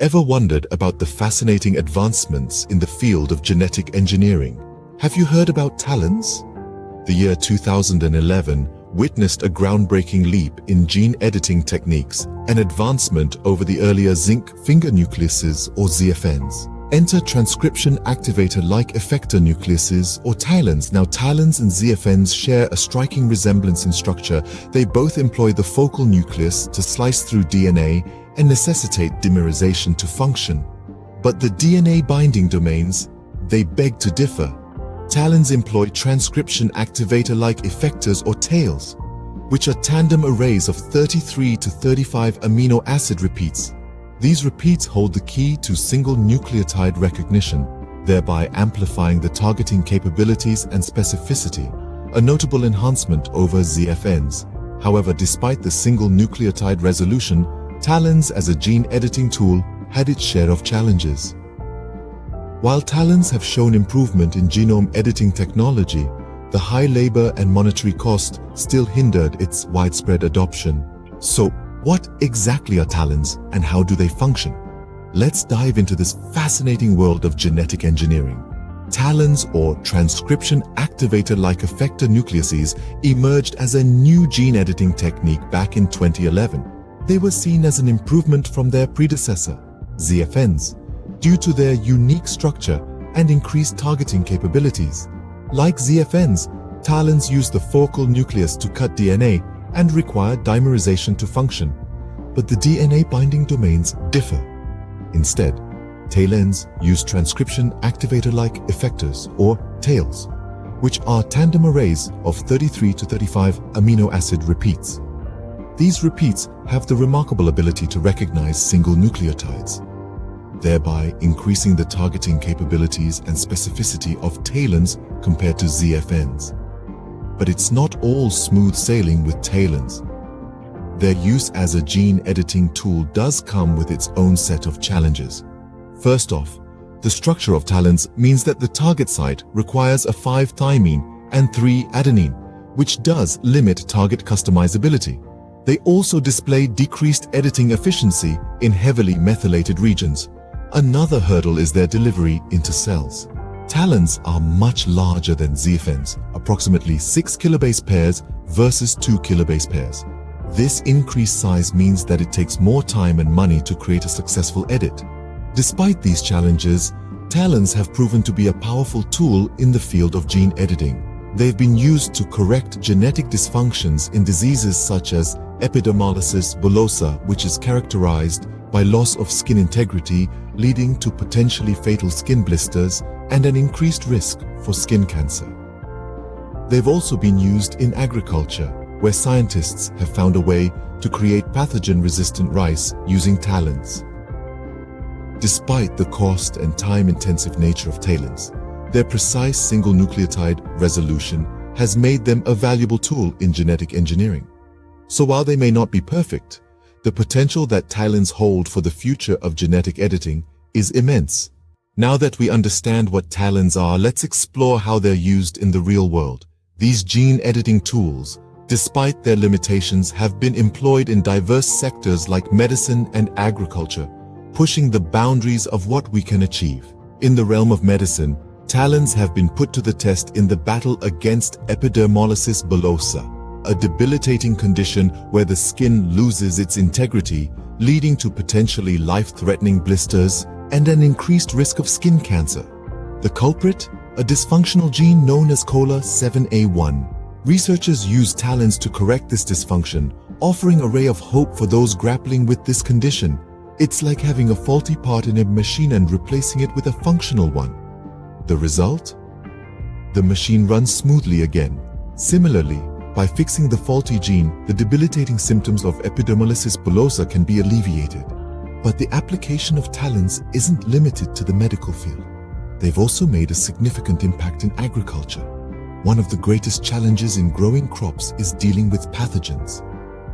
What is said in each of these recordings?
Ever wondered about the fascinating advancements in the field of genetic engineering? Have you heard about TALENs? The year 2011 witnessed a groundbreaking leap in gene editing techniques, an advancement over the earlier zinc finger nucleases or ZFNs. Enter transcription activator-like effector nucleases or TALENs. Now, TALENs and ZFNs share a striking resemblance in structure. They both employ the Fokl nucleus to slice through DNA and necessitate dimerization to function. But the DNA binding domains, they beg to differ. TALENs employ transcription activator-like effectors or TALEs, which are tandem arrays of 33 to 35 amino acid repeats. These repeats hold the key to single-nucleotide recognition, thereby amplifying the targeting capabilities and specificity, a notable enhancement over ZFNs. However, despite the single-nucleotide resolution, TALENs as a gene editing tool had its share of challenges. While TALENs have shown improvement in genome editing technology, the high labor and monetary cost still hindered its widespread adoption. So, what exactly are TALENs and how do they function? Let's dive into this fascinating world of genetic engineering. TALENs, or transcription activator-like effector nucleases, emerged as a new gene editing technique back in 2011. They were seen as an improvement from their predecessor, ZFNs, due to their unique structure and increased targeting capabilities. Like ZFNs, TALENs use the Fokl nucleus to cut DNA and require dimerization to function. But the DNA binding domains differ. Instead, TALENs use transcription activator-like effectors, or TALEs, which are tandem arrays of 33 to 35 amino acid repeats. These repeats have the remarkable ability to recognize single nucleotides, thereby increasing the targeting capabilities and specificity of TALENs compared to ZFNs. But it's not all smooth sailing with TALENs. Their use as a gene editing tool does come with its own set of challenges. First off, the structure of TALENs means that the target site requires a 5 thymine and 3 adenine, which does limit target customizability. They also display decreased editing efficiency in heavily methylated regions. Another hurdle is their delivery into cells. TALENs are much larger than ZFNs, approximately 6 kilobase pairs versus 2 kilobase pairs. This increased size means that it takes more time and money to create a successful edit. Despite these challenges, TALENs have proven to be a powerful tool in the field of gene editing. They've been used to correct genetic dysfunctions in diseases such as epidermolysis bullosa, which is characterized by loss of skin integrity, leading to potentially fatal skin blisters and an increased risk for skin cancer. They've also been used in agriculture, where scientists have found a way to create pathogen-resistant rice using TALENs. Despite the cost and time-intensive nature of TALENs, their precise single-nucleotide resolution has made them a valuable tool in genetic engineering. So while they may not be perfect, the potential that TALENs hold for the future of genetic editing is immense. Now that we understand what TALENs are, let's explore how they're used in the real world. These gene editing tools, despite their limitations, have been employed in diverse sectors like medicine and agriculture, pushing the boundaries of what we can achieve. In the realm of medicine, TALENs have been put to the test in the battle against epidermolysis bullosa, a debilitating condition where the skin loses its integrity, leading to potentially life-threatening blisters and an increased risk of skin cancer. The culprit? A dysfunctional gene known as COLA7A1. Researchers use TALENs to correct this dysfunction, offering a ray of hope for those grappling with this condition. It's like having a faulty part in a machine and replacing it with a functional one. The result? The machine runs smoothly again. Similarly, by fixing the faulty gene, the debilitating symptoms of epidermolysis bullosa can be alleviated. But the application of TALENs isn't limited to the medical field. They've also made a significant impact in agriculture. One of the greatest challenges in growing crops is dealing with pathogens.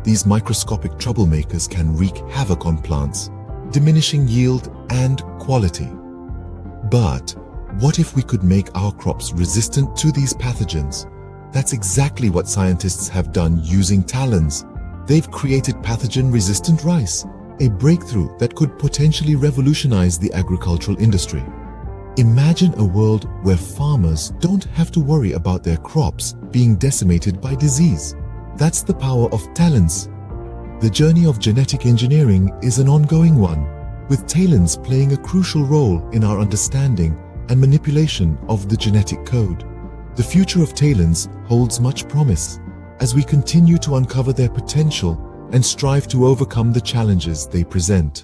These microscopic troublemakers can wreak havoc on plants, diminishing yield and quality. But what if we could make our crops resistant to these pathogens? That's exactly what scientists have done using TALENs. They've created pathogen-resistant rice, a breakthrough that could potentially revolutionize the agricultural industry. Imagine a world where farmers don't have to worry about their crops being decimated by disease. That's the power of TALENs. The journey of genetic engineering is an ongoing one, with TALENs playing a crucial role in our understanding and manipulation of the genetic code. The future of TALENs holds much promise as we continue to uncover their potential and strive to overcome the challenges they present.